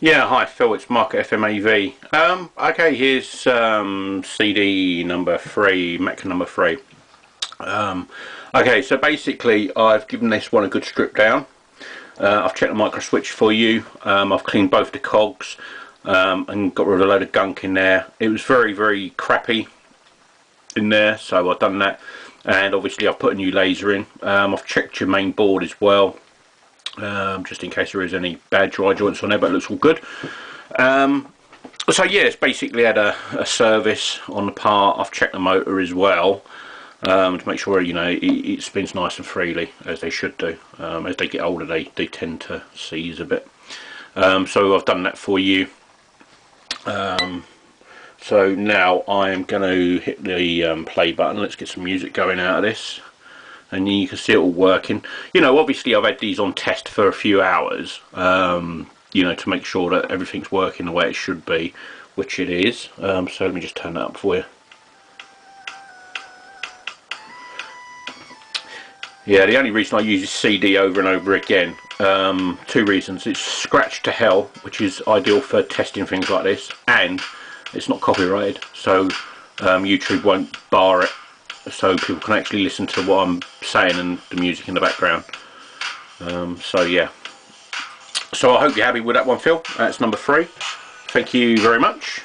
Yeah, hi Phil, it's Mark at FMAV. Okay, here's CD number 3, Mecca number 3. Okay, so basically I've given this one a good strip down. I've checked the micro switch for you. I've cleaned both the cogs and got rid of a load of gunk in there. It was very, very crappy in there, so I've done that. And obviously I've put a new laser in. I've checked your main board as well. Just in case there is any bad dry joints on there, but it looks all good. So yeah, it's basically had a service on the part. I've checked the motor as well to make sure it spins nice and freely, as they should do. As they get older, they tend to seize a bit. So I've done that for you. So now I'm going to hit the play button. Let's get some music going out of this. And you can see it all working. Obviously I've had these on test for a few hours, to make sure that everything's working the way it should be, which it is. So let me just turn that up for you. Yeah, the only reason I use this CD over and over again, 2 reasons. It's scratched to hell, which is ideal for testing things like this, and it's not copyrighted, so YouTube won't bar it. So people can actually listen to what I'm saying and the music in the background. So yeah. So I hope you're happy with that one, Phil. That's number 3. Thank you very much.